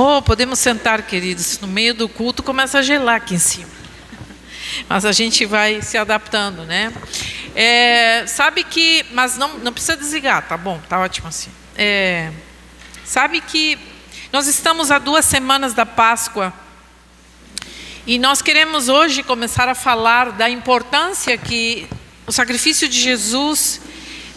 Oh, podemos sentar, queridos. No meio do culto começa a gelar aqui em cima. Mas a gente vai se adaptando, né? Sabe que... Mas não precisa desligar, tá bom? Tá ótimo assim. Sabe que nós estamos há 2 semanas da Páscoa. E nós queremos hoje começar a falar da importância que o sacrifício de Jesus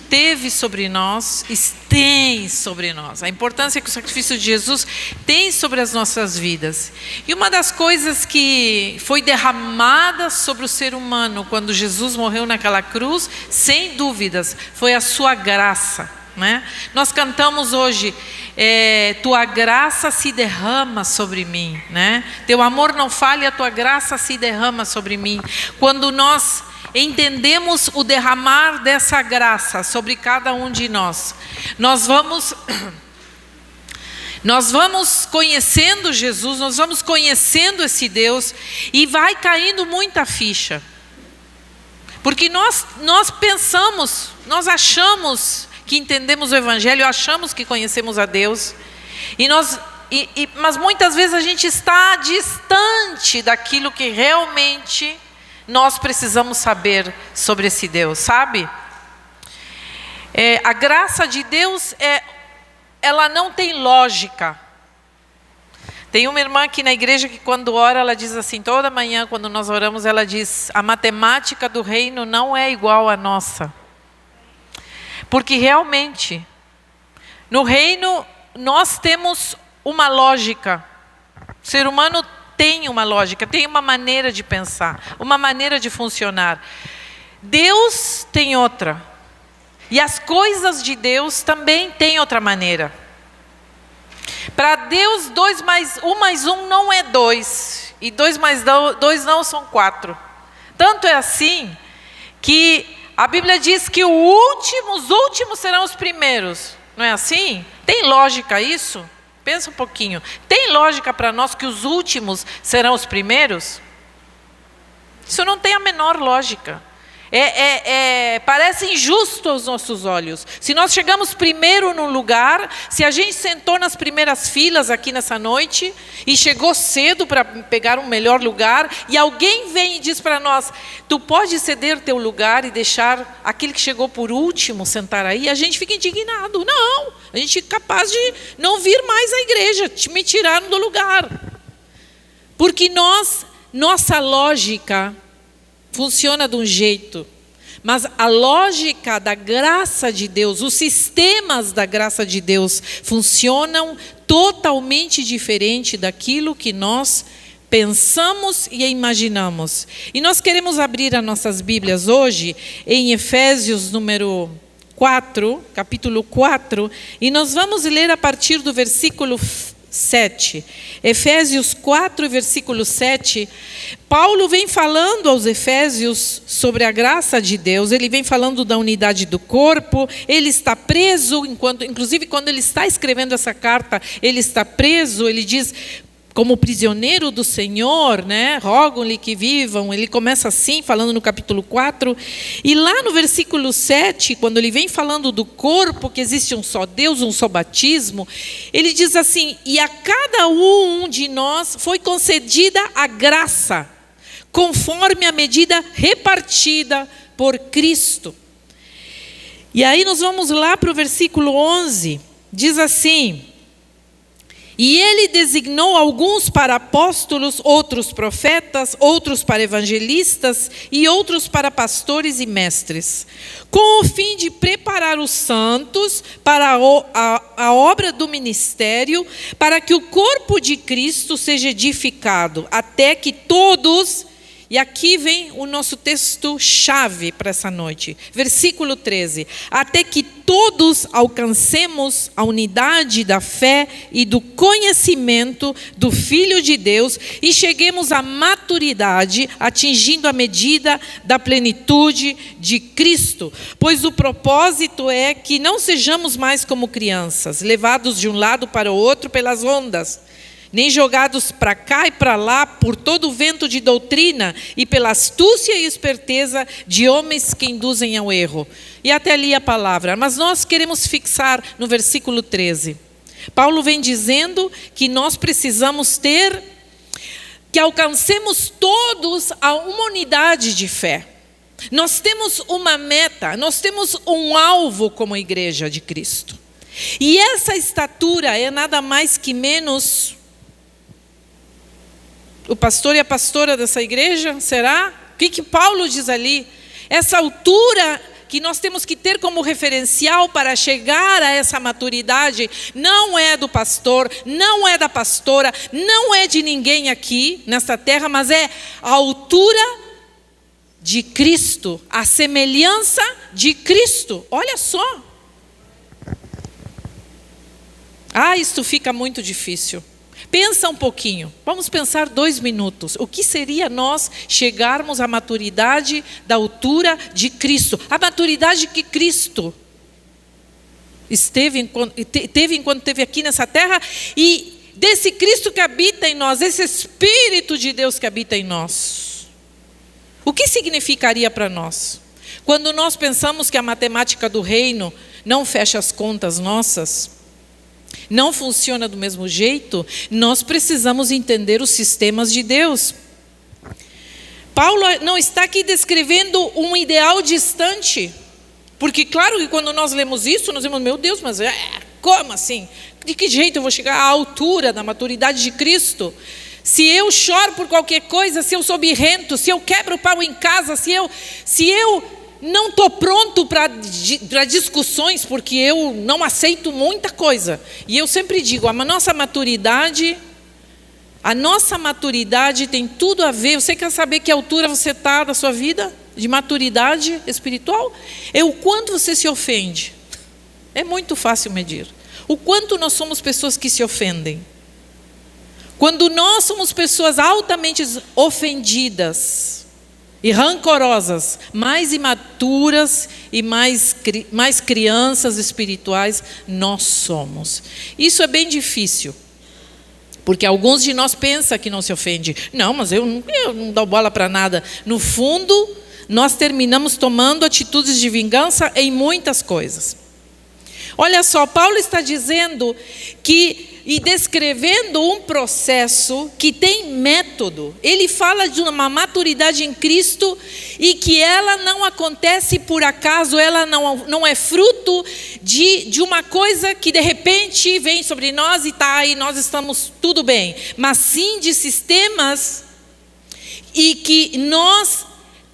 teve sobre nós e tem sobre nós. A importância que o sacrifício de Jesus tem sobre as nossas vidas. E uma das coisas que foi derramada sobre o ser humano quando Jesus morreu naquela cruz, sem dúvidas, foi a sua graça, né? Nós cantamos hoje, tua graça se derrama sobre mim, né? Teu amor não falha, a tua graça se derrama sobre mim. Quando nós entendemos o derramar dessa graça sobre cada um de nós, nós vamos conhecendo Jesus, nós vamos conhecendo esse Deus e vai caindo muita ficha. Porque nós pensamos, nós achamos que entendemos o Evangelho, achamos que conhecemos a Deus, mas muitas vezes a gente está distante daquilo que realmente nós precisamos saber sobre esse Deus, sabe? A graça de Deus, ela não tem lógica. Tem uma irmã aqui na igreja que quando ora, ela diz assim, toda manhã quando nós oramos, ela diz, a matemática do reino não é igual à nossa. Porque realmente, no reino, nós temos uma lógica. O ser humano tem uma lógica, tem uma maneira de pensar, uma maneira de funcionar. Deus tem outra. E as coisas de Deus também têm outra maneira. Para Deus, 1 mais 1 não é 2. E 2 mais 2 não são 4. Tanto é assim que a Bíblia diz que os últimos serão os primeiros. Não é assim? Tem lógica isso? Pensa um pouquinho. Tem lógica para nós que os últimos serão os primeiros? Isso não tem a menor lógica. Parece injusto aos nossos olhos. Se nós chegamos primeiro num lugar, se a gente sentou nas primeiras filas aqui nessa noite e chegou cedo para pegar um melhor lugar, e alguém vem e diz para nós, tu pode ceder teu lugar e deixar aquele que chegou por último sentar aí, a gente fica indignado. Não, a gente é capaz de não vir mais à igreja, me tiraram do lugar. Porque nossa lógica funciona de um jeito, mas a lógica da graça de Deus, os sistemas da graça de Deus funcionam totalmente diferente daquilo que nós pensamos e imaginamos. E nós queremos abrir as nossas Bíblias hoje em Efésios número 4, capítulo 4, e nós vamos ler a partir do versículo 7. Efésios 4, versículo 7. Paulo vem falando aos Efésios sobre a graça de Deus, ele vem falando da unidade do corpo, ele está preso, inclusive quando ele está escrevendo essa carta, ele está preso, ele diz, como prisioneiro do Senhor, né? Rogam-lhe que vivam. Ele começa assim, falando no capítulo 4. E lá no versículo 7, quando ele vem falando do corpo, que existe um só Deus, um só batismo, ele diz assim, e a cada um de nós foi concedida a graça, conforme a medida repartida por Cristo. E aí nós vamos lá para o versículo 11, diz assim, e ele designou alguns para apóstolos, outros profetas, outros para evangelistas e outros para pastores e mestres, com o fim de preparar os santos para a obra do ministério, para que o corpo de Cristo seja edificado, até que todos... E aqui vem o nosso texto-chave para essa noite. Versículo 13. Até que todos alcancemos a unidade da fé e do conhecimento do Filho de Deus e cheguemos à maturidade, atingindo a medida da plenitude de Cristo. Pois o propósito é que não sejamos mais como crianças, levados de um lado para o outro pelas ondas, nem jogados para cá e para lá por todo o vento de doutrina e pela astúcia e esperteza de homens que induzem ao erro. E até ali a palavra. Mas nós queremos fixar no versículo 13. Paulo vem dizendo que nós precisamos que alcancemos todos a uma unidade de fé. Nós temos uma meta, nós temos um alvo como igreja de Cristo. E essa estatura é nada mais que menos o pastor e a pastora dessa igreja, será? O que Paulo diz ali? Essa altura que nós temos que ter como referencial para chegar a essa maturidade, não é do pastor, não é da pastora, não é de ninguém aqui nesta terra, mas é a altura de Cristo, a semelhança de Cristo. Olha só. Isto fica muito difícil. Pensa um pouquinho, vamos pensar 2 minutos. O que seria nós chegarmos à maturidade da altura de Cristo? A maturidade que Cristo teve enquanto esteve aqui nessa terra, e desse Cristo que habita em nós, esse Espírito de Deus que habita em nós. O que significaria para nós? Quando nós pensamos que a matemática do reino não fecha as contas nossas, não funciona do mesmo jeito, nós precisamos entender os sistemas de Deus. Paulo não está aqui descrevendo um ideal distante, porque claro que quando nós lemos isso, nós dizemos, meu Deus, mas como assim? De que jeito eu vou chegar à altura da maturidade de Cristo? Se eu choro por qualquer coisa, se eu sou birrento, se eu quebro o pau em casa, se eu não estou pronto para discussões, porque eu não aceito muita coisa. E eu sempre digo, a nossa maturidade tem tudo a ver. Você quer saber que altura você está da sua vida? De maturidade espiritual? É o quanto você se ofende. É muito fácil medir. O quanto nós somos pessoas que se ofendem. Quando nós somos pessoas altamente ofendidas e rancorosas, mais imaturas e mais crianças espirituais nós somos. Isso é bem difícil, porque alguns de nós pensam que não se ofende. Não, mas eu não dou bola para nada. No fundo, nós terminamos tomando atitudes de vingança em muitas coisas. Olha só, Paulo está dizendo e descrevendo um processo que tem método. Ele fala de uma maturidade em Cristo e que ela não acontece por acaso, ela não é fruto de uma coisa que de repente vem sobre nós e nós estamos tudo bem, mas sim de sistemas e que nós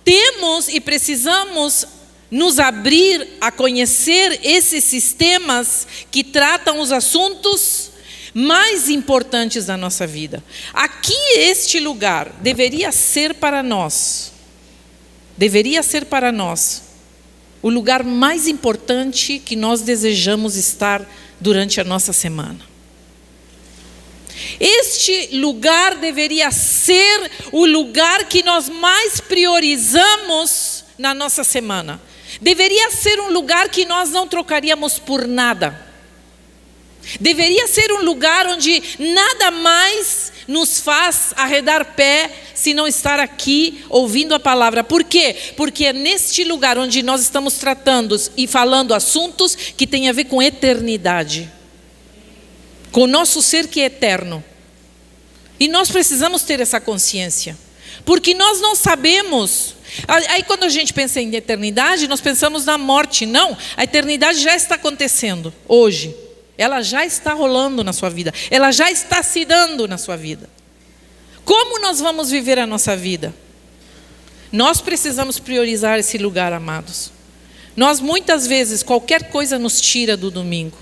temos e precisamos nos abrir a conhecer esses sistemas que tratam os assuntos mais importantes da nossa vida. Aqui, este lugar deveria ser para nós o lugar mais importante que nós desejamos estar durante a nossa semana. Este lugar deveria ser o lugar que nós mais priorizamos na nossa semana. Deveria ser um lugar que nós não trocaríamos por nada. Deveria ser um lugar onde nada mais nos faz arredar pé se não estar aqui ouvindo a palavra. Por quê? Porque é neste lugar onde nós estamos tratando e falando assuntos que têm a ver com eternidade, com o nosso ser que é eterno. E nós precisamos ter essa consciência, porque nós não sabemos. Aí quando a gente pensa em eternidade, nós pensamos na morte. Não, a eternidade já está acontecendo hoje. Ela já está rolando na sua vida. Ela já está se dando na sua vida. Como nós vamos viver a nossa vida? Nós precisamos priorizar esse lugar, amados. Nós muitas vezes, qualquer coisa nos tira do domingo.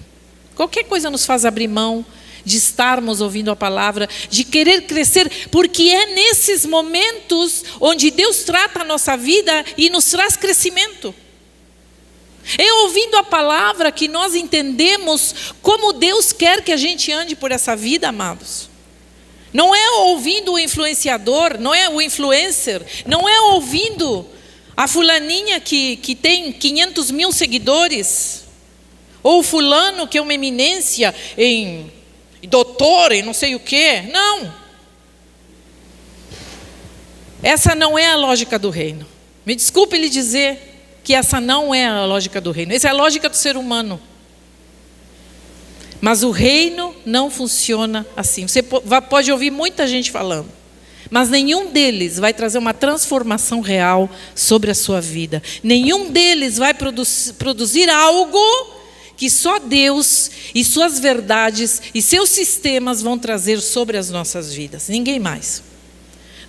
Qualquer coisa nos faz abrir mão de estarmos ouvindo a palavra, de querer crescer, porque é nesses momentos onde Deus trata a nossa vida e nos traz crescimento. É ouvindo a palavra que nós entendemos como Deus quer que a gente ande por essa vida, amados. Não é ouvindo o influenciador, não é o influencer, não é ouvindo a fulaninha que tem 500 mil seguidores, ou o fulano que é uma eminência em doutor, em não sei o quê. Não. Essa não é a lógica do reino. Me desculpe lhe dizer que essa não é a lógica do reino. Essa é a lógica do ser humano. Mas o reino não funciona assim. Você pode ouvir muita gente falando, mas nenhum deles vai trazer uma transformação real sobre a sua vida. Nenhum deles vai produzir algo que só Deus e suas verdades e seus sistemas vão trazer sobre as nossas vidas. Ninguém mais.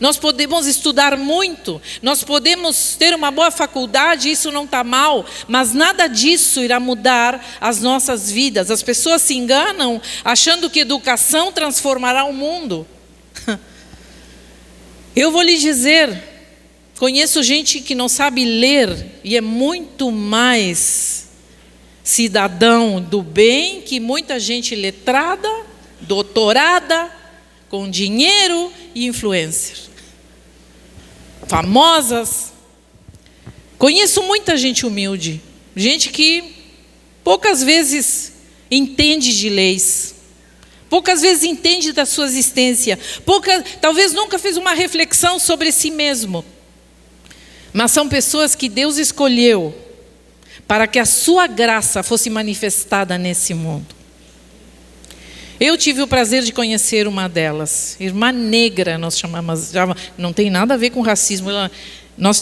Nós podemos estudar muito, nós podemos ter uma boa faculdade, isso não está mal, mas nada disso irá mudar as nossas vidas. As pessoas se enganam achando que educação transformará o mundo. Eu vou lhe dizer, conheço gente que não sabe ler e é muito mais cidadão do bem que muita gente letrada, doutorada, com dinheiro e influencer. Famosas. Conheço muita gente humilde, gente que poucas vezes entende de leis, poucas vezes entende da sua existência, talvez nunca fez uma reflexão sobre si mesmo, mas são pessoas que Deus escolheu para que a sua graça fosse manifestada nesse mundo. Eu tive o prazer de conhecer uma delas, irmã negra, nós chamamos, não tem nada a ver com racismo,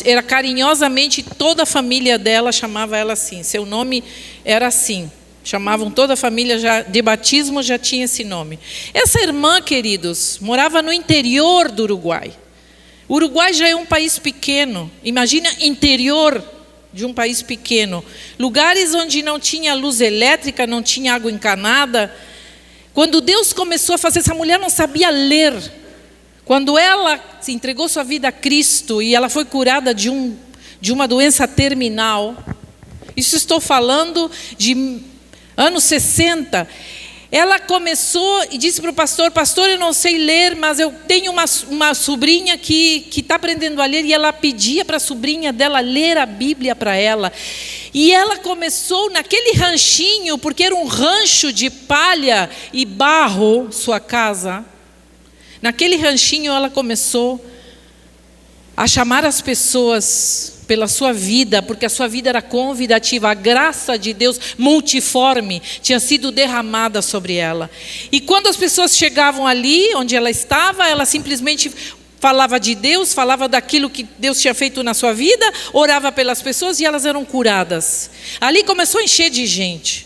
era carinhosamente, toda a família dela chamava ela assim, seu nome era assim, chamavam toda a família, já, de batismo já tinha esse nome. Essa irmã, queridos, morava no interior do Uruguai. O Uruguai já é um país pequeno, imagina interior de um país pequeno, lugares onde não tinha luz elétrica, não tinha água encanada. Quando Deus começou a fazer, essa mulher não sabia ler. Quando ela se entregou sua vida a Cristo e ela foi curada de uma doença terminal, isso estou falando de anos 60, ela começou e disse para o pastor, pastor, eu não sei ler, mas eu tenho uma sobrinha que está aprendendo a ler, e ela pedia para a sobrinha dela ler a Bíblia para ela. E ela começou naquele ranchinho, porque era um rancho de palha e barro, sua casa. Naquele ranchinho ela começou a chamar as pessoas pela sua vida, porque a sua vida era convidativa, a graça de Deus multiforme tinha sido derramada sobre ela. E quando as pessoas chegavam ali, onde ela estava, ela simplesmente falava de Deus, falava daquilo que Deus tinha feito na sua vida, orava pelas pessoas e elas eram curadas. Ali começou a encher de gente.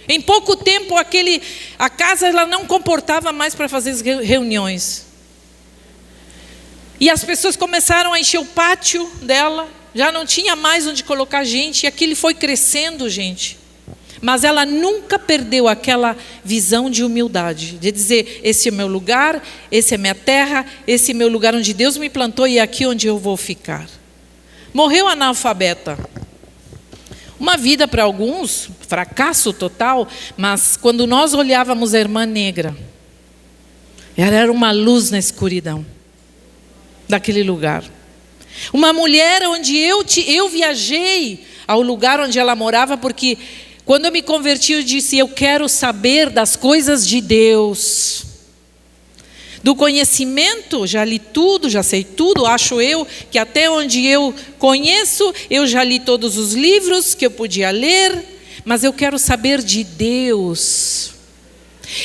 Em pouco tempo, a casa ela não comportava mais para fazer as reuniões. E as pessoas começaram a encher o pátio dela, já não tinha mais onde colocar gente, e aquilo foi crescendo, gente. Mas ela nunca perdeu aquela visão de humildade, de dizer, esse é meu lugar, esse é minha terra, esse é meu lugar onde Deus me plantou e é aqui onde eu vou ficar. Morreu analfabeta. Uma vida para alguns, fracasso total, mas quando nós olhávamos a irmã negra, ela era uma luz na escuridão daquele lugar. Uma mulher onde eu viajei ao lugar onde ela morava, porque quando eu me converti eu disse, eu quero saber das coisas de Deus. Do conhecimento, já li tudo, já sei tudo, acho eu que até onde eu conheço, eu já li todos os livros que eu podia ler, mas eu quero saber de Deus.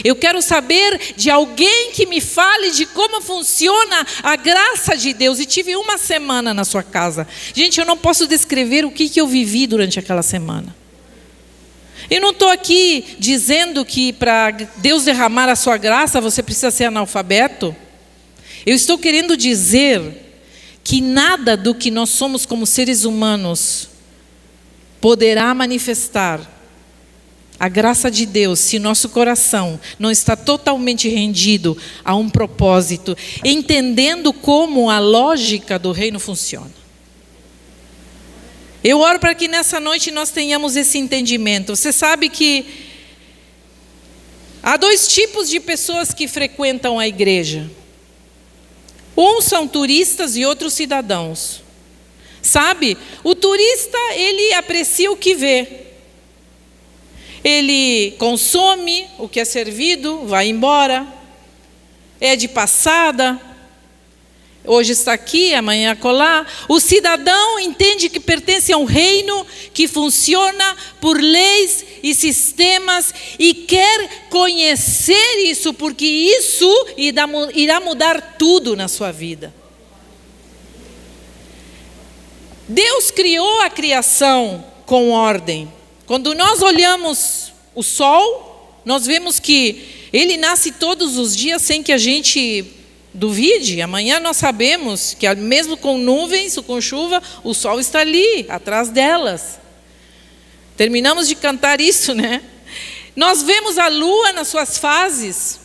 Eu quero saber de alguém que me fale de como funciona a graça de Deus. E tive uma semana na sua casa. Gente, eu não posso descrever o que eu vivi durante aquela semana. Eu não estou aqui dizendo que para Deus derramar a sua graça você precisa ser analfabeto. Eu estou querendo dizer que nada do que nós somos como seres humanos poderá manifestar a graça de Deus se nosso coração não está totalmente rendido a um propósito, entendendo como a lógica do reino funciona. Eu oro para que nessa noite nós tenhamos esse entendimento. Você sabe que há dois tipos de pessoas que frequentam a igreja. Uns são turistas e outros cidadãos. Sabe, o turista, ele aprecia o que vê. Ele consome o que é servido, vai embora, é de passada. Hoje está aqui, amanhã acolá. O cidadão entende que pertence a um reino que funciona por leis e sistemas e quer conhecer isso, porque isso irá mudar tudo na sua vida. Deus criou a criação com ordem. Quando nós olhamos o sol, nós vemos que ele nasce todos os dias sem que a gente duvide. Amanhã nós sabemos que mesmo com nuvens ou com chuva, o sol está ali, atrás delas. Terminamos de cantar isso, né? Nós vemos a lua nas suas fases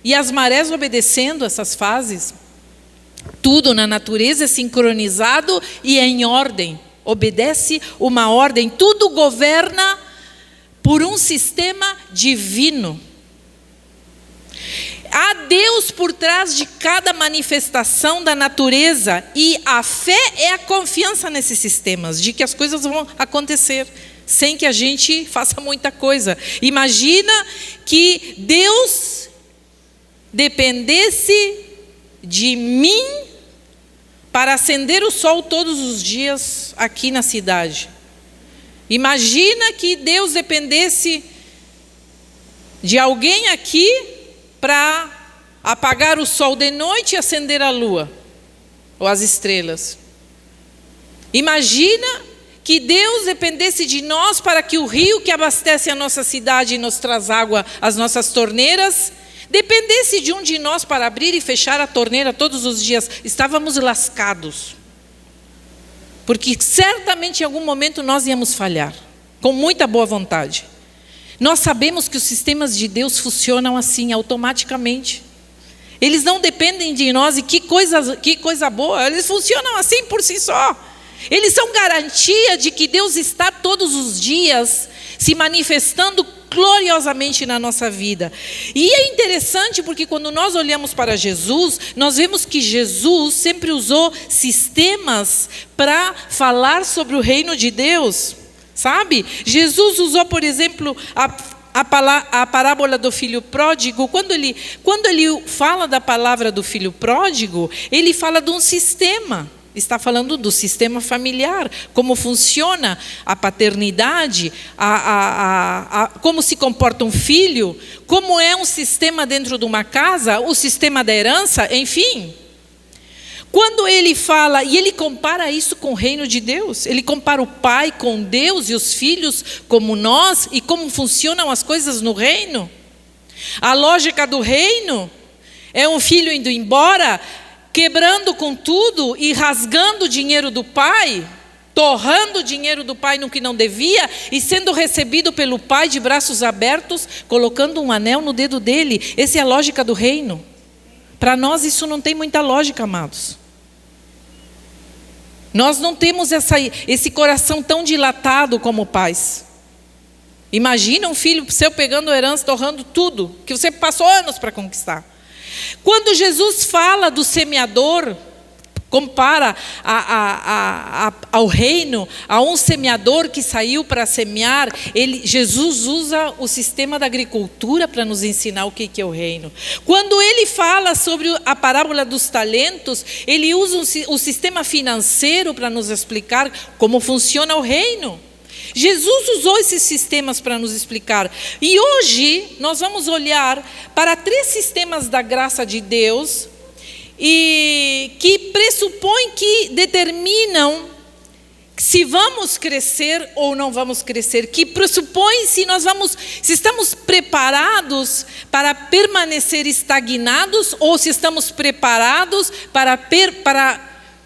e as marés obedecendo essas fases. Tudo na natureza é sincronizado e é em ordem. Obedece uma ordem. Tudo governa por um sistema divino. Há Deus por trás de cada manifestação da natureza, e a fé é a confiança nesses sistemas, de que as coisas vão acontecer, sem que a gente faça muita coisa. Imagina que Deus dependesse de mim para acender o sol todos os dias aqui na cidade. Imagina que Deus dependesse de alguém aqui para apagar o sol de noite e acender a lua, ou as estrelas. Imagina que Deus dependesse de nós para que o rio que abastece a nossa cidade e nos traz água às nossas torneiras, dependesse de um de nós para abrir e fechar a torneira todos os dias. Estávamos lascados. Porque certamente em algum momento nós íamos falhar, com muita boa vontade. Nós sabemos que os sistemas de Deus funcionam assim, automaticamente. Eles não dependem de nós, e que coisa boa, eles funcionam assim por si só. Eles são garantia de que Deus está todos os dias se manifestando gloriosamente na nossa vida. E é interessante porque quando nós olhamos para Jesus, nós vemos que Jesus sempre usou sistemas para falar sobre o reino de Deus. Sabe? Jesus usou, por exemplo, a parábola do filho pródigo. Quando ele fala da palavra do filho pródigo, ele fala de um sistema. Está falando do sistema familiar, como funciona a paternidade, como se comporta um filho, como é um sistema dentro de uma casa, o sistema da herança, enfim. Quando ele fala, e ele compara isso com o reino de Deus, ele compara o pai com Deus e os filhos como nós, e como funcionam as coisas no reino. A lógica do reino é um filho indo embora, quebrando com tudo e rasgando o dinheiro do pai, torrando o dinheiro do pai no que não devia, e sendo recebido pelo pai de braços abertos, colocando um anel no dedo dele. Essa é a lógica do reino. Para nós isso não tem muita lógica, amados. Nós não temos esse coração tão dilatado como pais. Imagina um filho seu pegando a herança, torrando tudo, que você passou anos para conquistar. Quando Jesus fala do semeador, compara ao reino, a um semeador que saiu para semear, Jesus usa o sistema da agricultura para nos ensinar o que é o reino. Quando ele fala sobre a parábola dos talentos, ele usa o sistema financeiro para nos explicar como funciona o reino. Jesus usou esses sistemas para nos explicar. E hoje nós vamos olhar para 3 sistemas da graça de Deus, e que pressupõem, que determinam se vamos crescer ou não vamos crescer, que pressupõem se estamos preparados para permanecer estagnados ou se estamos preparados para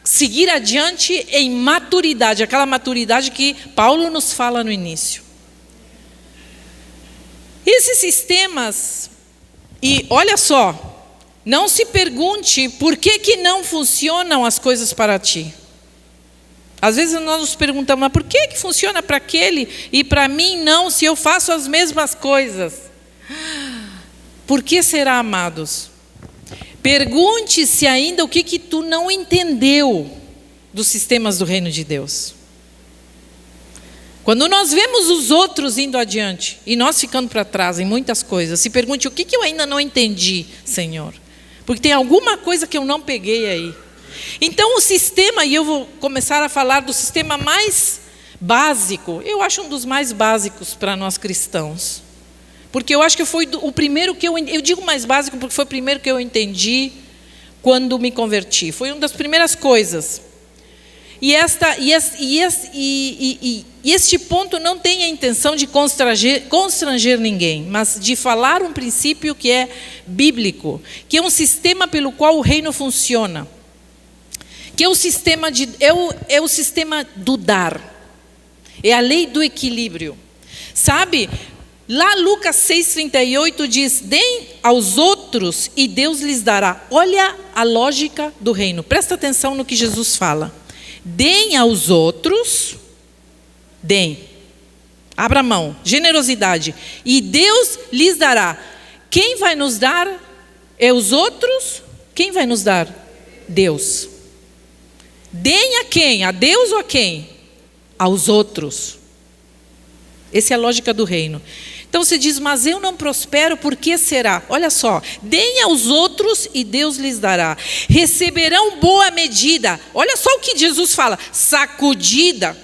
seguir adiante em maturidade, aquela maturidade que Paulo nos fala no início. Esses sistemas, e olha só, não se pergunte por que não funcionam as coisas para ti. Às vezes nós nos perguntamos, mas por que funciona para aquele e para mim não, se eu faço as mesmas coisas? Por que será, amados? Pergunte-se ainda o que tu não entendeu dos sistemas do reino de Deus. Quando nós vemos os outros indo adiante e nós ficando para trás em muitas coisas, se pergunte o que eu ainda não entendi, Senhor. Porque tem alguma coisa que eu não peguei aí. Então o sistema, e eu vou começar a falar do sistema mais básico, eu acho um dos mais básicos para nós cristãos. Porque eu acho que foi o primeiro que eu digo mais básico porque foi o primeiro que eu entendi quando me converti. Foi uma das primeiras coisas. E este ponto não tem a intenção de constranger ninguém, mas de falar um princípio que é bíblico, que é um sistema pelo qual o reino funciona, que é o sistema do dar, é a lei do equilíbrio. Sabe? Lá Lucas 6,38 diz: deem aos outros e Deus lhes dará. Olha a lógica do reino. Presta atenção no que Jesus fala. Deem aos outros, deem. Abra mão, generosidade. E Deus lhes dará. Quem vai nos dar é os outros? Quem vai nos dar? Deus. Deem a quem? A Deus ou a quem? Aos outros. Essa é a lógica do reino. Então você diz, mas eu não prospero, por que será? Olha só, deem aos outros e Deus lhes dará. Receberão boa medida. Olha só o que Jesus fala, sacudida,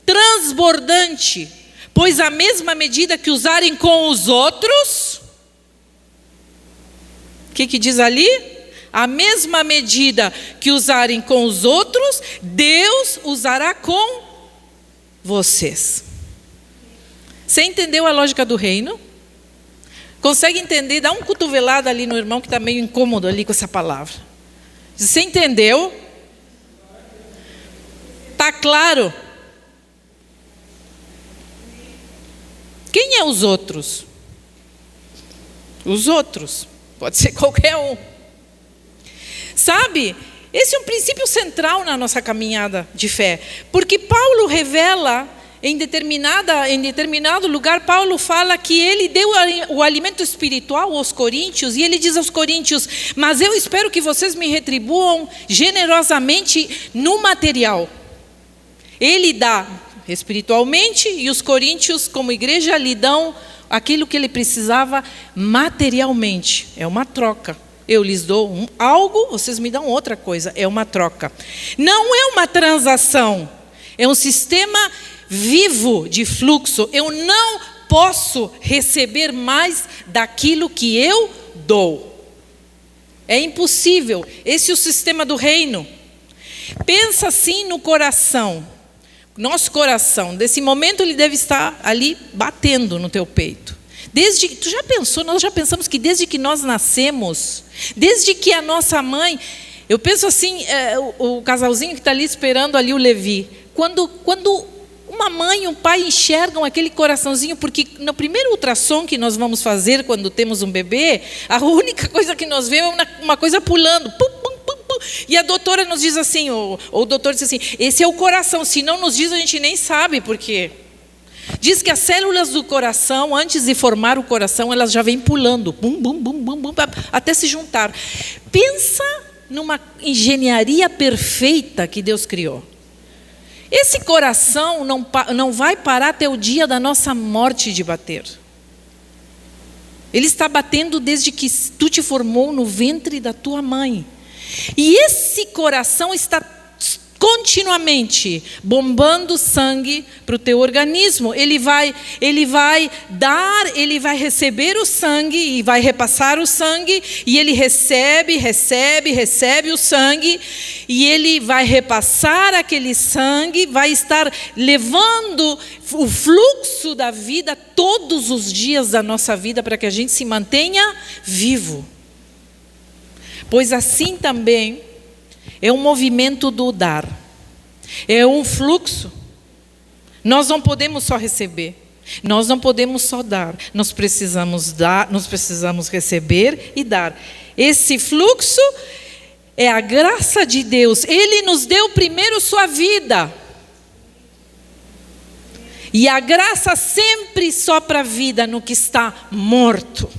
transbordante, pois a mesma medida que usarem com os outros, o que diz ali? A mesma medida que usarem com os outros, Deus usará com vocês. Você entendeu a lógica do reino? Consegue entender? Dá uma cotovelada ali no irmão que está meio incômodo ali com essa palavra. Você entendeu? Está claro? Quem é os outros? Os outros. Pode ser qualquer um. Sabe? Esse é um princípio central na nossa caminhada de fé. Porque Paulo revela... Em determinado lugar, Paulo fala que ele deu o alimento espiritual aos coríntios, e ele diz aos coríntios, mas eu espero que vocês me retribuam generosamente no material. Ele dá espiritualmente, e os coríntios, como igreja, lhe dão aquilo que ele precisava materialmente. É uma troca. Eu lhes dou algo, vocês me dão outra coisa. É uma troca. Não é uma transação, é um sistema vivo de fluxo. Eu não posso receber mais daquilo que eu dou. É impossível. Esse é o sistema do reino. Pensa assim no coração. Nosso coração, desse momento ele deve estar ali batendo no teu peito. Tu já pensou, nós já pensamos que desde que nós nascemos, desde que a nossa mãe, eu penso assim, o casalzinho que está ali esperando ali o Levi, quando uma mãe e um pai enxergam aquele coraçãozinho, porque no primeiro ultrassom que nós vamos fazer quando temos um bebê, a única coisa que nós vemos é uma coisa pulando, pum, pum, pum, pum. E a doutora nos diz assim, ou o doutor diz assim, esse é o coração, se não nos diz a gente nem sabe por quê. Diz que as células do coração, antes de formar o coração, elas já vêm pulando, bum, bum, bum, bum, bum, até se juntar. Pensa numa engenharia perfeita que Deus criou. Esse coração não vai parar até o dia da nossa morte de bater. Ele está batendo desde que tu te formou no ventre da tua mãe. E esse coração está continuamente bombando sangue para o teu organismo. Ele vai receber o sangue e vai repassar o sangue, e ele recebe o sangue, e ele vai repassar aquele sangue, vai estar levando o fluxo da vida todos os dias da nossa vida para que a gente se mantenha vivo. Pois assim também é um movimento do dar. É um fluxo. Nós não podemos só receber. Nós não podemos só dar. Nós precisamos receber e dar. Esse fluxo é a graça de Deus. Ele nos deu primeiro sua vida. E a graça sempre sopra a vida no que está morto.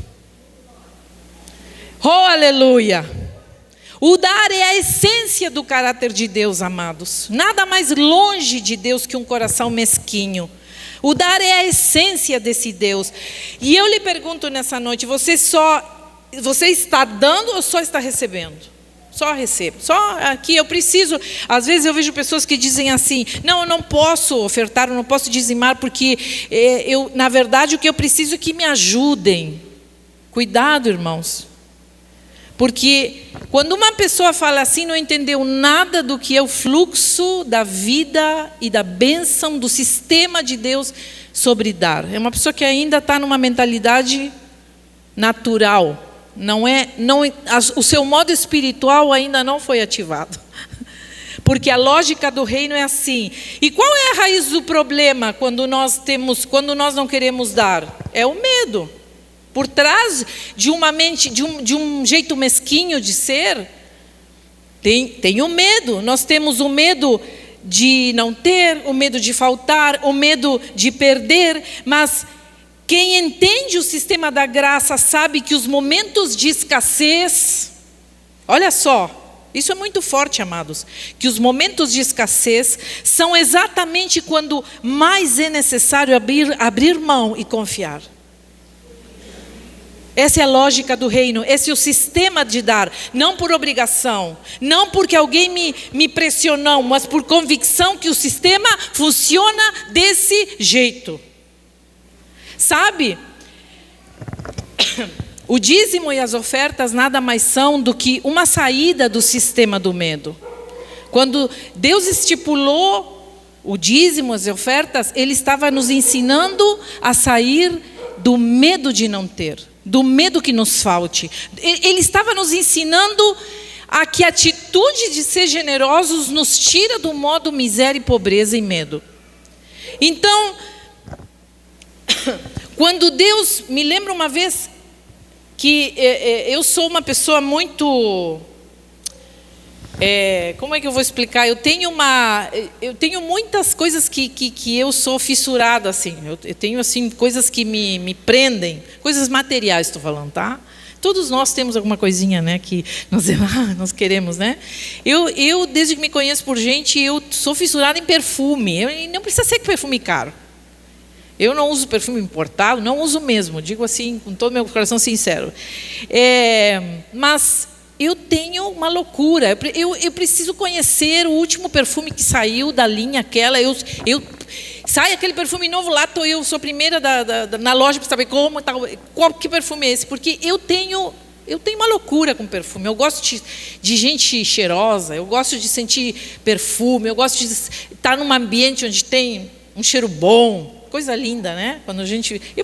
Oh, aleluia! O dar é a essência do caráter de Deus, amados. Nada mais longe de Deus que um coração mesquinho. O dar é a essência desse Deus. E eu lhe pergunto nessa noite, você está dando ou só está recebendo? só recebo. Só aqui eu preciso. Às vezes eu vejo pessoas que dizem assim: não, eu não posso ofertar, eu não posso dizimar, porque na verdade o que eu preciso é que me ajudem. Cuidado, irmãos. Porque quando uma pessoa fala assim, não entendeu nada do que é o fluxo da vida e da bênção do sistema de Deus sobre dar. É uma pessoa que ainda está numa mentalidade natural. O seu modo espiritual ainda não foi ativado. Porque a lógica do reino é assim. E qual é a raiz do problema quando nós não queremos dar? É o medo. Por trás de uma mente, de um jeito mesquinho de ser, tem o medo. Nós temos o medo de não ter, o medo de faltar, o medo de perder. Mas quem entende o sistema da graça sabe que os momentos de escassez, olha só, isso é muito forte, amados, que os momentos de escassez são exatamente quando mais é necessário abrir mão e confiar. Essa é a lógica do reino, esse é o sistema de dar, não por obrigação, não porque alguém me pressionou, mas por convicção que o sistema funciona desse jeito. Sabe? O dízimo e as ofertas nada mais são do que uma saída do sistema do medo. Quando Deus estipulou o dízimo, as ofertas, Ele estava nos ensinando a sair do medo de não ter, do medo que nos falte. Ele estava nos ensinando a que a atitude de ser generosos nos tira do modo miséria, pobreza e medo. Então, quando Deus, me lembra uma vez que eu sou uma pessoa muito... como é que eu vou explicar? Eu tenho muitas coisas que eu sou fissurado, assim. Eu tenho assim, coisas que me prendem, coisas materiais, estou falando, tá? Todos nós temos alguma coisinha, né, que nós queremos, né? Eu, desde que me conheço por gente, eu sou fissurada em perfume. Não precisa ser perfume caro. Eu não uso perfume importado, não uso mesmo, digo assim, com todo o meu coração sincero. Mas eu tenho uma loucura, eu preciso conhecer o último perfume que saiu da linha aquela. Sai aquele perfume novo lá, eu sou a primeira na loja para saber que perfume é esse, porque eu tenho uma loucura com perfume. Eu gosto de gente cheirosa, eu gosto de sentir perfume, eu gosto de estar num ambiente onde tem um cheiro bom. Coisa linda, né? Quando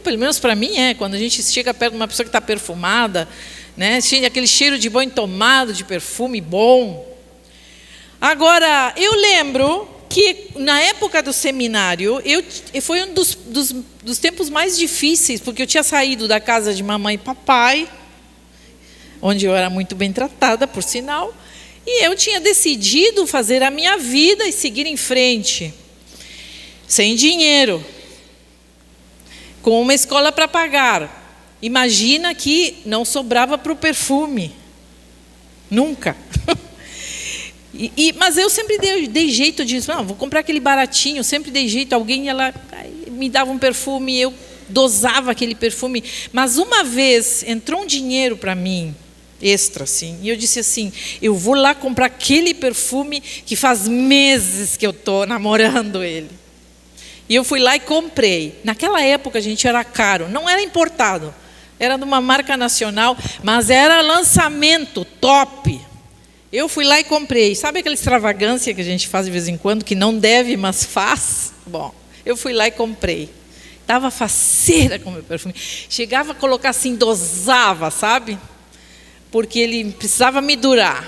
pelo menos para mim quando a gente chega perto de uma pessoa que está perfumada, né? Aquele cheiro de banho tomado, de perfume bom. Agora, eu lembro que na época do seminário, foi um dos tempos mais difíceis, porque eu tinha saído da casa de mamãe e papai, onde eu era muito bem tratada, por sinal, e eu tinha decidido fazer a minha vida e seguir em frente, sem dinheiro, com uma escola para pagar. Imagina que não sobrava para o perfume. Nunca. Mas eu sempre dei jeito de... Não, vou comprar aquele baratinho. Sempre dei jeito. Alguém me dava um perfume, eu dosava aquele perfume. Mas uma vez entrou um dinheiro para mim, extra, assim. E eu disse assim, eu vou lá comprar aquele perfume que faz meses que eu estou namorando ele. E eu fui lá e comprei. Naquela época, gente, era caro. Não era importado. Era de uma marca nacional, mas era lançamento, top. Eu fui lá e comprei. Sabe aquela extravagância que a gente faz de vez em quando, que não deve, mas faz? Bom, eu fui lá e comprei. Estava faceira com o meu perfume. Chegava a colocar assim, dosava, sabe? Porque ele precisava me durar.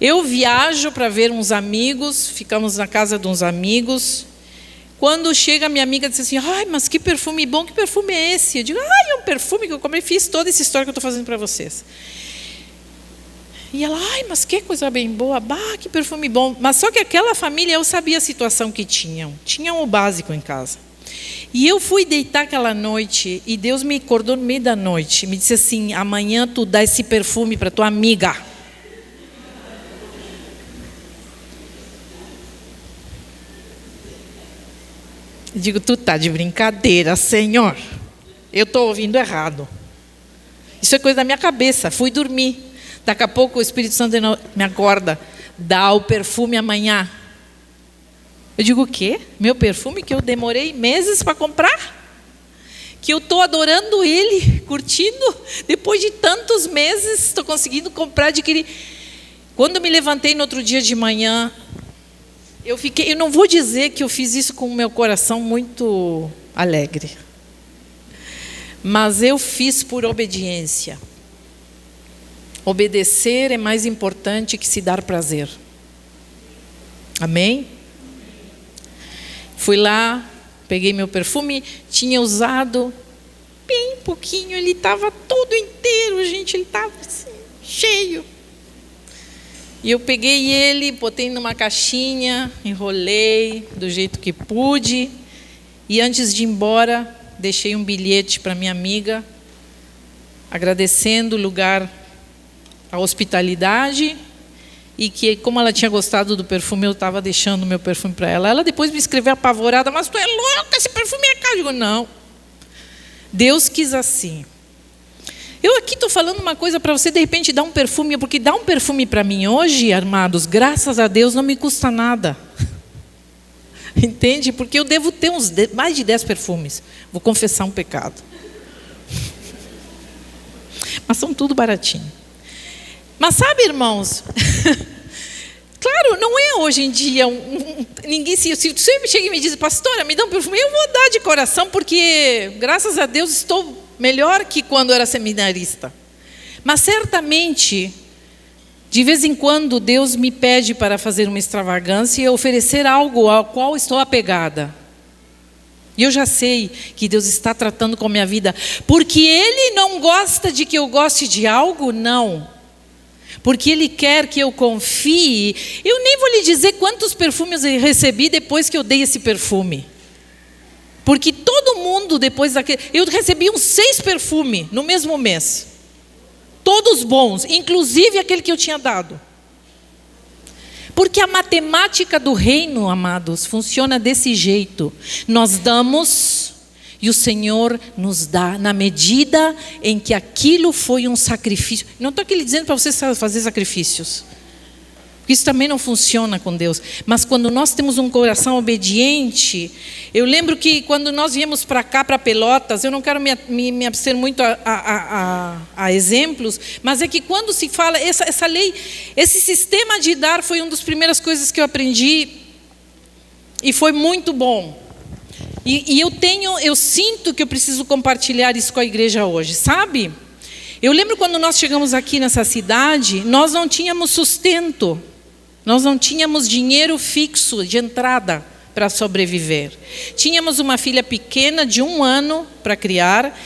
Eu viajo para ver uns amigos, ficamos na casa de uns amigos. Quando chega, minha amiga disse assim, ai, mas que perfume bom, que perfume é esse? Eu digo, ai, é um perfume que eu comprei, fiz toda essa história que eu estou fazendo para vocês. E ela, ai, mas que coisa bem boa, bah, que perfume bom. Mas só que aquela família, eu sabia a situação que tinham. Tinham o básico em casa. E eu fui deitar aquela noite, e Deus me acordou no meio da noite, me disse assim, amanhã tu dá esse perfume para tua amiga. Eu digo, tu tá de brincadeira, Senhor. Eu estou ouvindo errado. Isso é coisa da minha cabeça. Fui dormir. Daqui a pouco o Espírito Santo me acorda, dá o perfume amanhã. Eu digo, o quê? Meu perfume que eu demorei meses para comprar? Que eu estou adorando ele, curtindo, depois de tantos meses, estou conseguindo comprar, adquirir. Quando eu me levantei no outro dia de manhã, eu não vou dizer que eu fiz isso com o meu coração muito alegre, mas eu fiz por obediência. Obedecer é mais importante que se dar prazer. Amém? Fui lá, peguei meu perfume, tinha usado bem pouquinho, ele estava todo inteiro, gente, ele estava assim, cheio. E eu peguei ele, botei numa caixinha, enrolei do jeito que pude, e antes de ir embora, deixei um bilhete para minha amiga, agradecendo o lugar, a hospitalidade, e que, como ela tinha gostado do perfume, eu estava deixando o meu perfume para ela. Ela depois me escreveu apavorada, mas tu é louca, esse perfume é caro. Eu digo, não. Deus quis assim. Eu aqui estou falando uma coisa para você, de repente, dar um perfume, porque dar um perfume para mim hoje, amados, graças a Deus, não me custa nada. Entende? Porque eu devo ter mais de 10 perfumes. Vou confessar um pecado. Mas são tudo baratinho. Mas sabe, irmãos, claro, não é hoje em dia, ninguém se você me chega e me diz, pastora, me dá um perfume, eu vou dar de coração, porque, graças a Deus, estou melhor que quando era seminarista. Mas, certamente, de vez em quando, Deus me pede para fazer uma extravagância e oferecer algo ao qual estou apegada. E eu já sei que Deus está tratando com a minha vida, porque Ele não gosta de que eu goste de algo, não. Porque Ele quer que eu confie. Eu nem vou lhe dizer quantos perfumes eu recebi depois que eu dei esse perfume. Porque todo mundo depois daquele... Eu recebi uns 6 perfumes no mesmo mês. Todos bons, inclusive aquele que eu tinha dado. Porque a matemática do reino, amados, funciona desse jeito. Nós damos... E o Senhor nos dá na medida em que aquilo foi um sacrifício. Não estou aqui lhe dizendo para você fazer sacrifícios. Isso também não funciona com Deus. Mas quando nós temos um coração obediente... Eu lembro que quando nós viemos para cá, para Pelotas, eu não quero me abster muito a exemplos, mas é que quando se fala, essa lei, esse sistema de dar foi uma das primeiras coisas que eu aprendi e foi muito bom. E eu sinto que eu preciso compartilhar isso com a igreja hoje, sabe? Eu lembro quando nós chegamos aqui nessa cidade, nós não tínhamos sustento, nós não tínhamos dinheiro fixo de entrada para sobreviver. Tínhamos uma filha pequena de 1 ano para criar,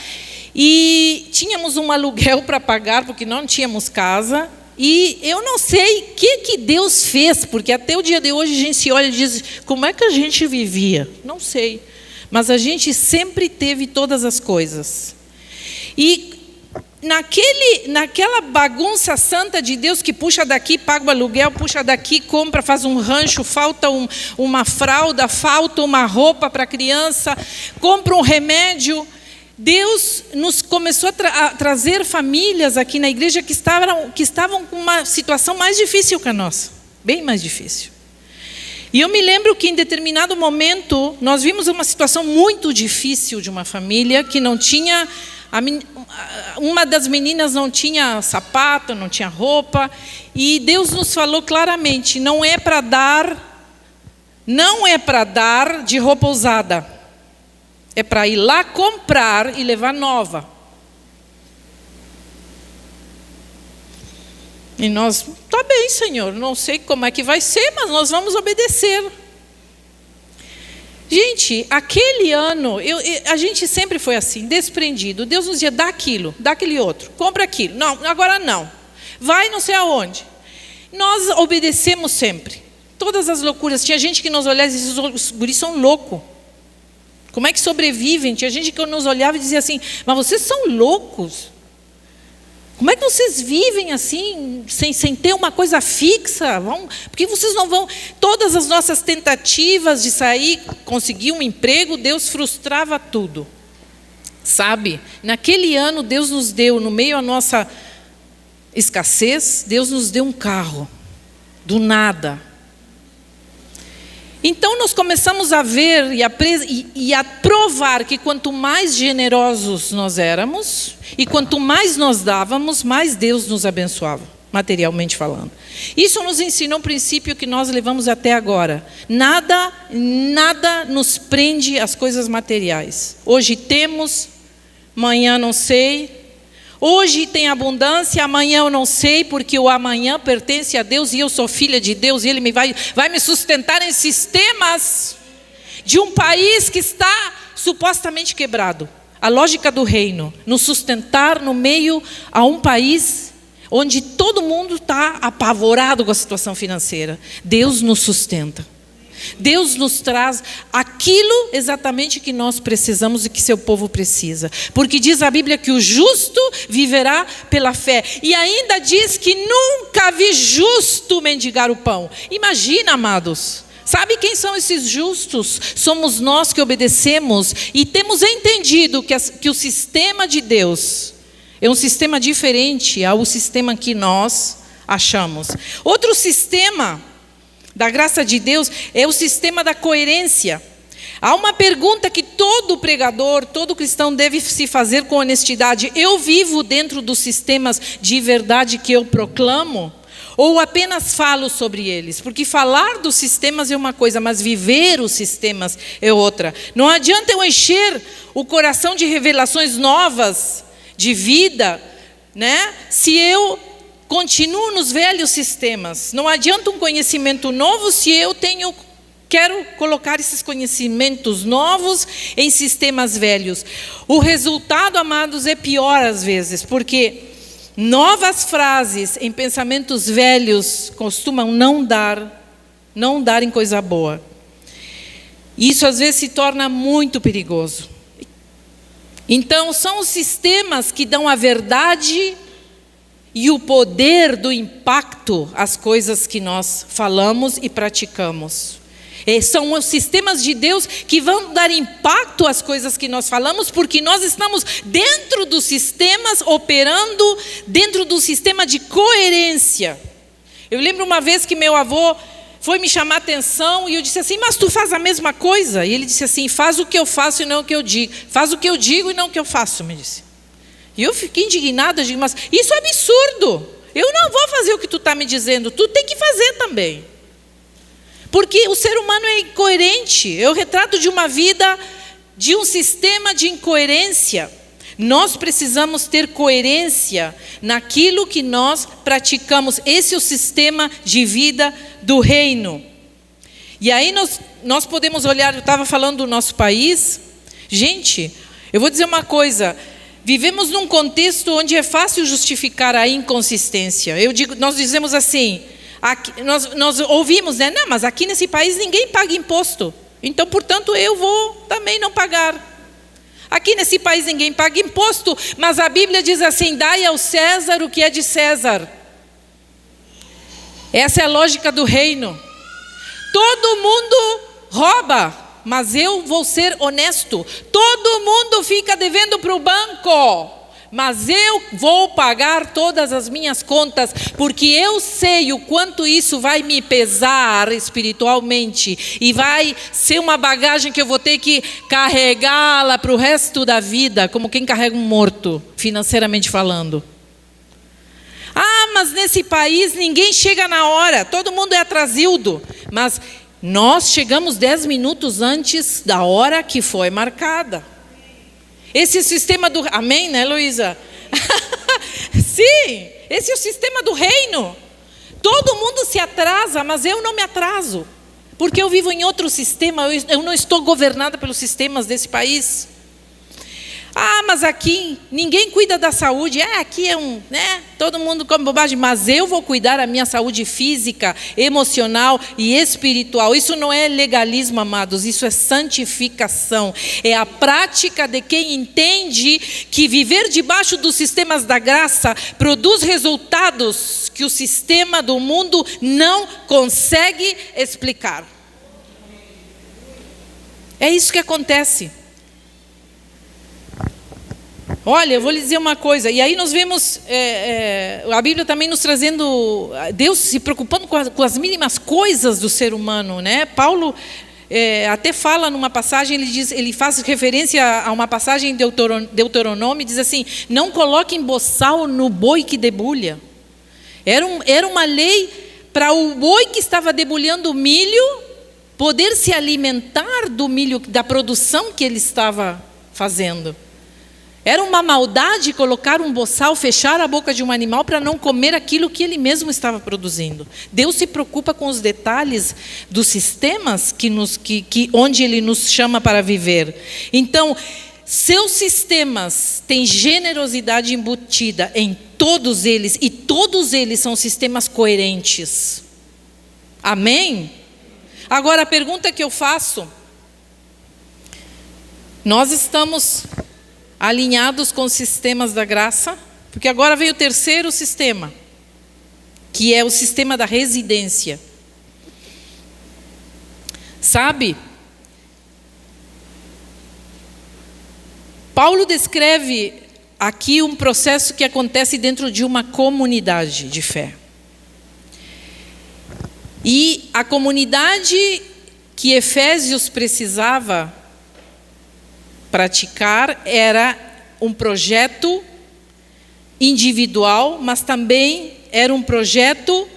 e tínhamos um aluguel para pagar, porque não tínhamos casa. E eu não sei o que Deus fez, porque até o dia de hoje a gente se olha e diz, como é que a gente vivia? Não sei. Mas a gente sempre teve todas as coisas. E naquela bagunça santa de Deus que puxa daqui, paga o aluguel, puxa daqui, compra, faz um rancho, falta uma fralda, falta uma roupa para a criança, compra um remédio. Deus nos começou a trazer famílias aqui na igreja que estavam com uma situação mais difícil que a nossa, bem mais difícil. E eu me lembro que em determinado momento nós vimos uma situação muito difícil de uma família que não tinha, uma das meninas não tinha sapato, não tinha roupa, e Deus nos falou claramente, não é para dar de roupa usada, é para ir lá comprar e levar nova. E nós, tá bem, Senhor, não sei como é que vai ser, mas nós vamos obedecer. Gente, aquele ano, a gente sempre foi assim, desprendido. Deus nos dizia, dá aquilo, dá aquele outro, compra aquilo. Não, agora não. Vai não sei aonde. Nós obedecemos sempre. Todas as loucuras. Tinha gente que nos olhava e dizia, os guris são loucos. Como é que sobrevivem? Tinha gente que nos olhava e dizia assim, mas vocês são loucos. Como é que vocês vivem assim, sem ter uma coisa fixa? Porque vocês não vão... Todas as nossas tentativas de sair, conseguir um emprego, Deus frustrava tudo. Sabe? Naquele ano, Deus nos deu, no meio da nossa escassez, Deus nos deu um carro, do nada. Então nós começamos a ver e a provar que quanto mais generosos nós éramos, e quanto mais nós dávamos, mais Deus nos abençoava, materialmente falando. Isso nos ensinou um princípio que nós levamos até agora. Nada nos prende às coisas materiais. Hoje temos, amanhã não sei. Hoje tem abundância, amanhã eu não sei, porque o amanhã pertence a Deus e eu sou filha de Deus e Ele vai me sustentar em sistemas de um país que está supostamente quebrado. A lógica do reino, nos sustentar no meio a um país onde todo mundo está apavorado com a situação financeira. Deus nos sustenta. Deus nos traz aquilo exatamente que nós precisamos e que seu povo precisa. Porque diz a Bíblia que o justo viverá pela fé. E ainda diz que nunca vi justo mendigar o pão. Imagina, amados. Sabe quem são esses justos? Somos nós que obedecemos e temos entendido que o sistema de Deus é um sistema diferente ao sistema que nós achamos. Outro sistema da graça de Deus é o sistema da coerência. Há uma pergunta que todo pregador, todo cristão deve se fazer com honestidade: eu vivo dentro dos sistemas de verdade que eu proclamo? Ou apenas falo sobre eles? Porque falar dos sistemas é uma coisa, mas viver os sistemas é outra. Não adianta eu encher o coração de revelações novas, de vida, né? Se eu continuo nos velhos sistemas. Não adianta um conhecimento novo se eu quero colocar esses conhecimentos novos em sistemas velhos. O resultado, amados, é pior às vezes, porque novas frases em pensamentos velhos costumam não dar em coisa boa. Isso às vezes se torna muito perigoso. Então são os sistemas que dão a verdade e o poder do impacto às coisas que nós falamos e praticamos. São os sistemas de Deus que vão dar impacto às coisas que nós falamos, porque nós estamos dentro dos sistemas, operando dentro do sistema de coerência. Eu lembro uma vez que meu avô foi me chamar a atenção e eu disse assim: mas tu faz a mesma coisa? E ele disse assim: faz o que eu faço e não o que eu digo. Faz o que eu digo e não o que eu faço, me disse. E eu fiquei indignada, eu digo: mas isso é absurdo. Eu não vou fazer o que tu está me dizendo, tu tem que fazer também. Porque o ser humano é incoerente. É o retrato de uma vida, de um sistema de incoerência. Nós precisamos ter coerência naquilo que nós praticamos. Esse é o sistema de vida do reino. E aí nós podemos olhar, eu estava falando do nosso país. Gente, eu vou dizer uma coisa: vivemos num contexto onde é fácil justificar a inconsistência. Nós dizemos assim, nós ouvimos, né? Não, mas aqui nesse país ninguém paga imposto. Então, portanto, eu vou também não pagar. Aqui nesse país ninguém paga imposto, mas a Bíblia diz assim: dai ao César o que é de César. Essa é a lógica do reino. Todo mundo rouba, mas eu vou ser honesto. Todo mundo fica devendo para o banco, mas eu vou pagar todas as minhas contas, porque eu sei o quanto isso vai me pesar espiritualmente e vai ser uma bagagem que eu vou ter que carregá-la para o resto da vida, como quem carrega um morto, financeiramente falando. Ah, mas nesse país ninguém chega na hora, todo mundo é atrasildo, mas nós chegamos 10 minutos antes da hora que foi marcada. Esse é o sistema do... Amém, né, Luísa? Sim, esse é o sistema do reino. Todo mundo se atrasa, mas eu não me atraso. Porque eu vivo em outro sistema, eu não estou governada pelos sistemas desse país. Ah, mas aqui ninguém cuida da saúde. Aqui é todo mundo come bobagem. Mas eu vou cuidar da minha saúde física, emocional e espiritual. Isso não é legalismo, amados. Isso é santificação. É a prática de quem entende que viver debaixo dos sistemas da graça produz resultados que o sistema do mundo não consegue explicar. É isso que acontece. Olha, eu vou lhe dizer uma coisa, e aí nós vemos a Bíblia também nos trazendo, Deus se preocupando com as mínimas coisas do ser humano, né? Paulo até fala numa passagem, ele faz referência a uma passagem em Deuteronômio, diz assim: não coloquem boçal no boi que debulha. Era uma lei para o boi que estava debulhando milho poder se alimentar do milho, da produção que ele estava fazendo. Era uma maldade colocar um boçal, fechar a boca de um animal para não comer aquilo que ele mesmo estava produzindo. Deus se preocupa com os detalhes dos sistemas onde Ele nos chama para viver. Então, seus sistemas têm generosidade embutida em todos eles, e todos eles são sistemas coerentes. Amém? Agora, a pergunta que eu faço: nós estamos alinhados com os sistemas da graça? Porque agora veio o terceiro sistema, que é o sistema da residência. Sabe, Paulo descreve aqui um processo que acontece dentro de uma comunidade de fé. E a comunidade que Efésios precisava praticar era um projeto individual, mas também era um projeto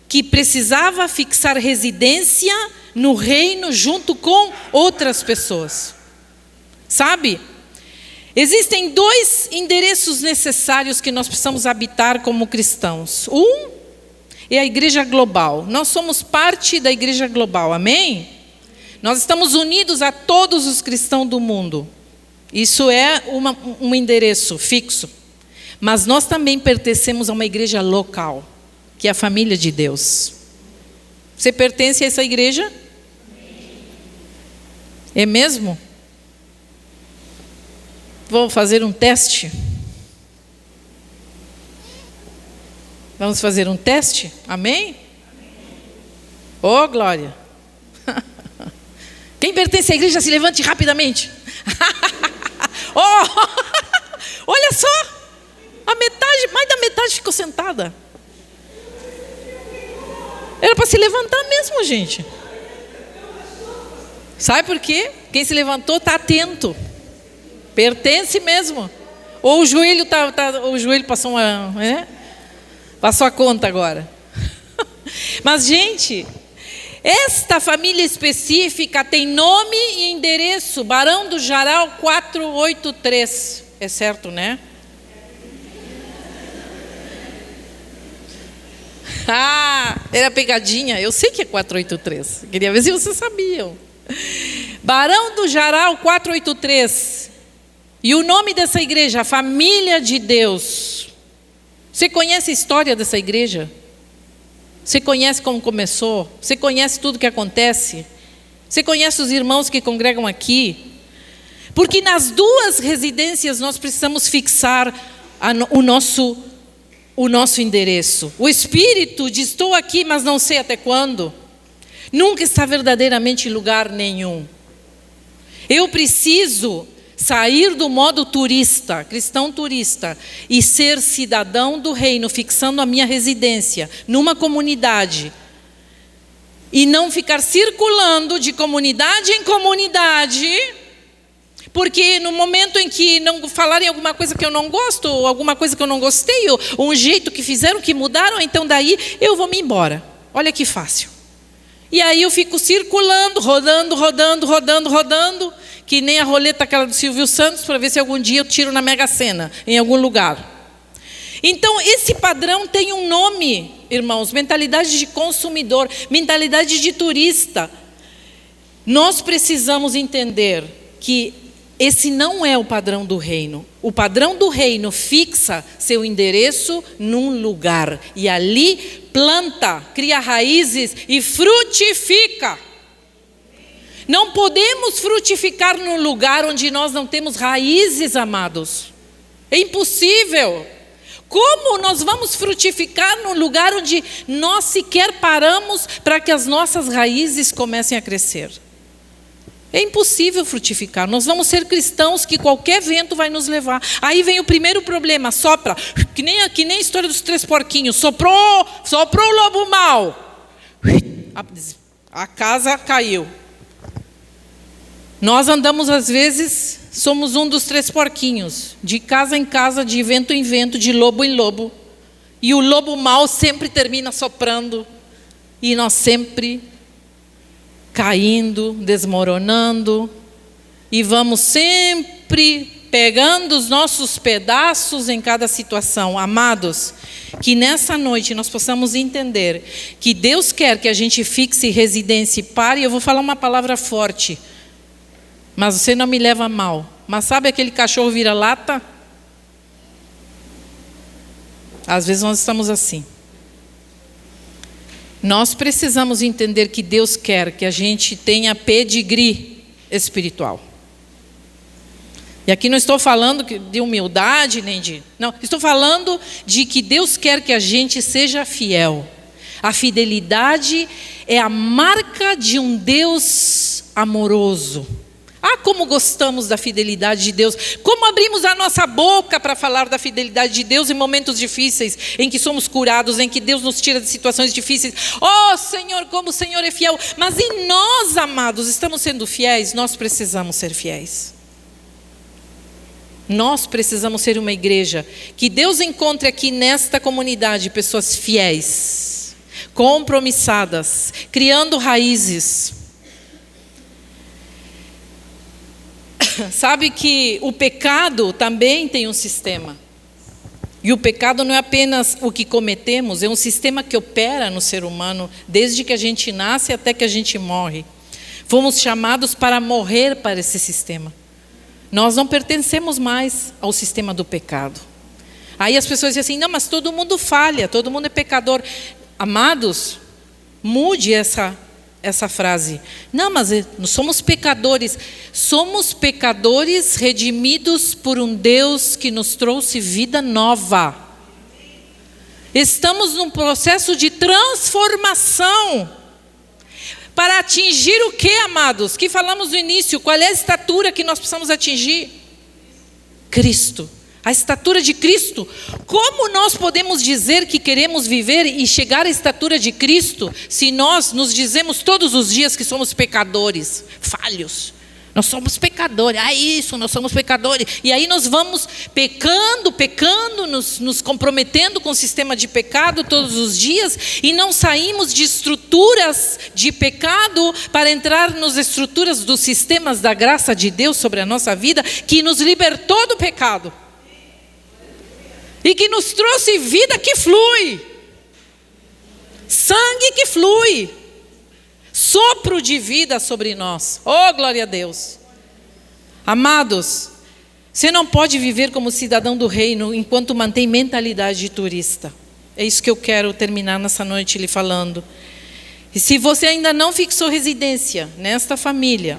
que precisava fixar residência no reino junto com outras pessoas. Sabe? Existem 2 endereços necessários que nós precisamos habitar como cristãos. Um é a igreja global. Nós somos parte da igreja global, amém? Nós estamos unidos a todos os cristãos do mundo. Isso é um endereço fixo. Mas nós também pertencemos a uma igreja local, que é a família de Deus. Você pertence a essa igreja? É mesmo? Vou fazer um teste. Vamos fazer um teste? Amém? Oh, glória! Quem pertence à igreja, se levante rapidamente. Oh, olha só, mais da metade ficou sentada. Era para se levantar mesmo, gente. Sabe por quê? Quem se levantou está atento. Pertence mesmo. Ou o joelho o joelho passou passou a conta agora. Mas, gente, esta família específica tem nome e endereço: Barão do Jaral 483. É certo, né? Ah, era pegadinha. Eu sei que é 483. Queria ver se vocês sabiam. Barão do Jaral 483. E o nome dessa igreja, a Família de Deus. Você conhece a história dessa igreja? Você conhece como começou? Você conhece tudo que acontece? Você conhece os irmãos que congregam aqui? Porque nas 2 residências nós precisamos fixar o nosso endereço. O Espírito diz: estou aqui, mas não sei até quando. Nunca está verdadeiramente em lugar nenhum. Eu preciso sair do modo turista, cristão turista, e ser cidadão do reino, fixando a minha residência numa comunidade. E não ficar circulando de comunidade em comunidade, porque no momento em que não falarem alguma coisa que eu não gosto, ou alguma coisa que eu não gostei, ou um jeito que fizeram, que mudaram, então daí eu vou me embora. Olha que fácil. E aí eu fico circulando, rodando, que nem a roleta aquela do Silvio Santos, para ver se algum dia eu tiro na Mega Sena, em algum lugar. Então, esse padrão tem um nome, irmãos: mentalidade de consumidor, mentalidade de turista. Nós precisamos entender que esse não é o padrão do reino. O padrão do reino fixa seu endereço num lugar, e ali planta, cria raízes e frutifica. Não podemos frutificar num lugar onde nós não temos raízes, amados. É impossível. Como nós vamos frutificar num lugar onde nós sequer paramos para que as nossas raízes comecem a crescer? É impossível frutificar. Nós vamos ser cristãos que qualquer vento vai nos levar. Aí vem o primeiro problema, sopra. Que nem a história dos 3 porquinhos. Soprou o lobo mau. A casa caiu. Nós andamos, às vezes, somos um dos 3 porquinhos. De casa em casa, de vento em vento, de lobo em lobo. E o lobo mau sempre termina soprando. E nós sempre caindo, desmoronando, e vamos sempre pegando os nossos pedaços em cada situação. Amados, que nessa noite nós possamos entender que Deus quer que a gente fixe residência e pare. Eu vou falar uma palavra forte, mas você não me leva a mal. Mas sabe aquele cachorro vira-lata? Às vezes nós estamos assim. Nós precisamos entender que Deus quer que a gente tenha pedigree espiritual. E aqui não estou falando de humildade, nem de... Não, estou falando de que Deus quer que a gente seja fiel. A fidelidade é a marca de um Deus amoroso. Ah, como gostamos da fidelidade de Deus. Como abrimos a nossa boca para falar da fidelidade de Deus em momentos difíceis, em que somos curados, em que Deus nos tira de situações difíceis. Oh, Senhor, como o Senhor é fiel. Mas em nós, amados, estamos sendo fiéis? Nós precisamos ser fiéis. Nós precisamos ser uma igreja. Que Deus encontre aqui nesta comunidade pessoas fiéis, compromissadas, criando raízes. Sabe que o pecado também tem um sistema. E o pecado não é apenas o que cometemos, é um sistema que opera no ser humano desde que a gente nasce até que a gente morre. Fomos chamados para morrer para esse sistema. Nós não pertencemos mais ao sistema do pecado. Aí as pessoas dizem assim, não, mas todo mundo falha, todo mundo é pecador. Amados, mude essa frase. Não, mas nós somos pecadores. Somos pecadores redimidos por um Deus que nos trouxe vida nova. Estamos num processo de transformação. Para atingir o que, amados? Que falamos no início. Qual é a estatura que nós precisamos atingir? Cristo. A estatura de Cristo. Como nós podemos dizer que queremos viver e chegar à estatura de Cristo se nós nos dizemos todos os dias que somos pecadores, falhos? Nós somos pecadores, nós somos pecadores. E aí nós vamos pecando, nos comprometendo com o sistema de pecado todos os dias e não saímos de estruturas de pecado para entrar nas estruturas dos sistemas da graça de Deus sobre a nossa vida, que nos libertou do pecado. E que nos trouxe vida que flui, sangue que flui, sopro de vida sobre nós. Oh, glória a Deus. Amados, você não pode viver como cidadão do reino enquanto mantém mentalidade de turista. É isso que eu quero terminar nessa noite lhe falando. E se você ainda não fixou residência nesta família,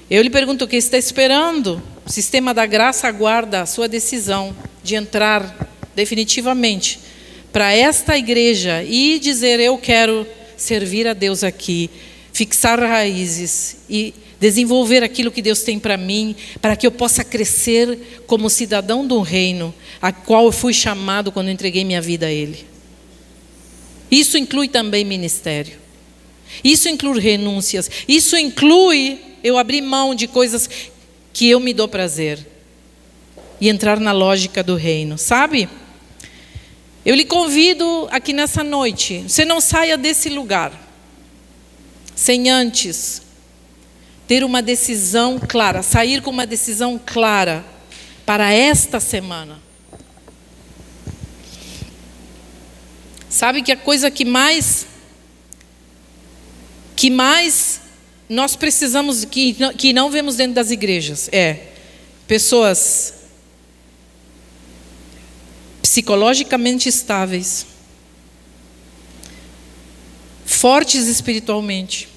eu lhe pergunto o que está esperando. O sistema da graça aguarda a sua decisão de entrar definitivamente para esta igreja e dizer, eu quero servir a Deus aqui, fixar raízes e desenvolver aquilo que Deus tem para mim, para que eu possa crescer como cidadão do reino, a qual eu fui chamado quando eu entreguei minha vida a Ele. Isso inclui também ministério. Isso inclui renúncias. Isso inclui eu abrir mão de coisas que eu me dou prazer e entrar na lógica do reino, sabe? Eu lhe convido aqui nessa noite, você não saia desse lugar sem antes ter uma decisão clara, sair com uma decisão clara para esta semana. Sabe que a coisa que mais nós precisamos, que não vemos dentro das igrejas, é pessoas psicologicamente estáveis, fortes espiritualmente,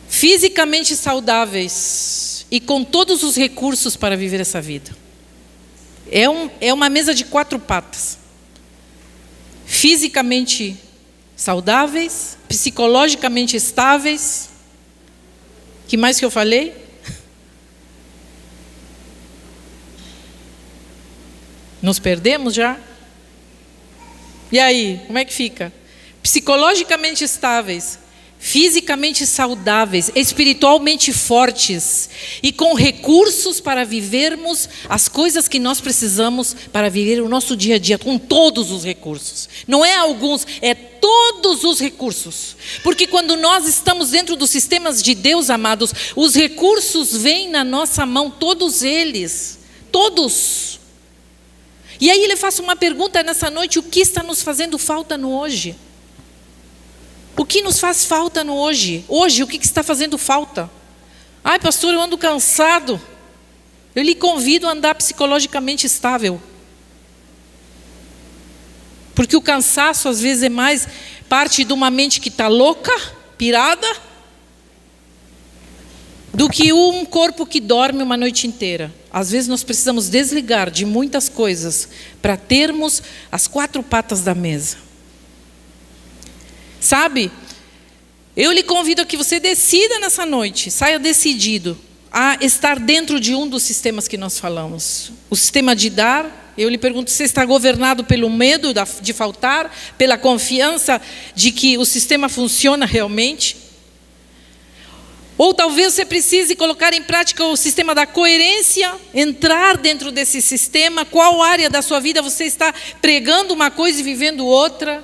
fisicamente saudáveis e com todos os recursos para viver essa vida. É uma mesa de 4 patas. Fisicamente saudáveis, psicologicamente estáveis. Que mais que eu falei? Nos perdemos já? E aí, como é que fica? Psicologicamente estáveis, fisicamente saudáveis, espiritualmente fortes e com recursos para vivermos as coisas que nós precisamos para viver o nosso dia a dia, com todos os recursos. Não é alguns, é todos os recursos. Porque quando nós estamos dentro dos sistemas de Deus, amados, os recursos vêm na nossa mão, todos eles, todos. E aí ele faz uma pergunta nessa noite: o que está nos fazendo falta no hoje? O que nos faz falta no hoje? Hoje, o que está fazendo falta? Ai, pastor, eu ando cansado. Eu lhe convido a andar psicologicamente estável. Porque o cansaço, às vezes, é mais parte de uma mente que está louca, pirada, do que um corpo que dorme uma noite inteira. Às vezes, nós precisamos desligar de muitas coisas para termos as 4 patas da mesa. Sabe, eu lhe convido a que você decida nessa noite, saia decidido a estar dentro de um dos sistemas que nós falamos. O sistema de dar, eu lhe pergunto, você está governado pelo medo de faltar, pela confiança de que o sistema funciona realmente? Ou talvez você precise colocar em prática o sistema da coerência, entrar dentro desse sistema. Qual área da sua vida você está pregando uma coisa e vivendo outra?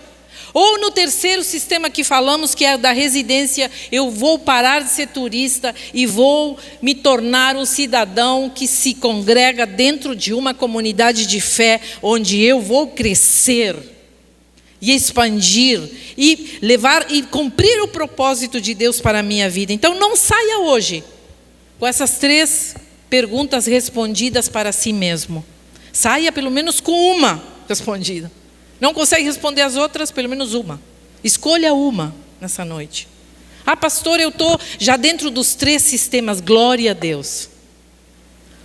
Ou no terceiro sistema que falamos, que é da residência, eu vou parar de ser turista e vou me tornar um cidadão que se congrega dentro de uma comunidade de fé, onde eu vou crescer e expandir e levar e cumprir o propósito de Deus para a minha vida. Então não saia hoje com essas 3 perguntas respondidas para si mesmo. Saia pelo menos com uma respondida. Não consegue responder as outras, pelo menos uma. Escolha uma nessa noite. Ah, pastor, eu estou já dentro dos 3 sistemas. Glória a Deus.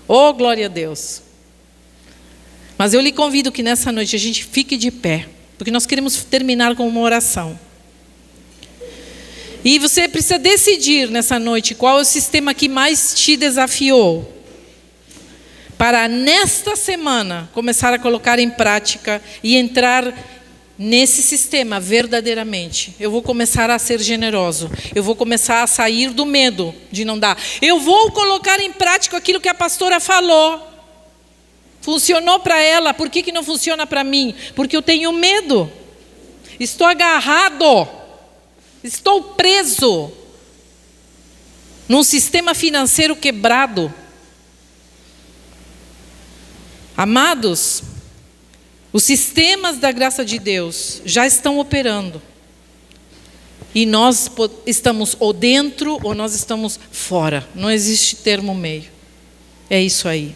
Oh, glória a Deus. Mas eu lhe convido que nessa noite a gente fique de pé, porque nós queremos terminar com uma oração. E você precisa decidir nessa noite qual é o sistema que mais te desafiou, para nesta semana começar a colocar em prática e entrar nesse sistema verdadeiramente. Eu vou começar a ser generoso. Eu vou começar a sair do medo de não dar. Eu vou colocar em prática aquilo que a pastora falou. Funcionou para ela, por que não funciona para mim? Porque eu tenho medo. Estou agarrado. Estou preso num sistema financeiro quebrado. Amados, os sistemas da graça de Deus já estão operando. E nós estamos ou dentro ou nós estamos fora. Não existe termo meio. É isso aí.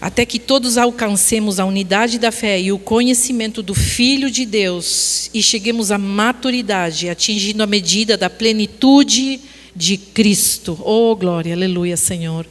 Até que todos alcancemos a unidade da fé e o conhecimento do Filho de Deus e cheguemos à maturidade, atingindo a medida da plenitude de Cristo. Oh, glória, aleluia, Senhor.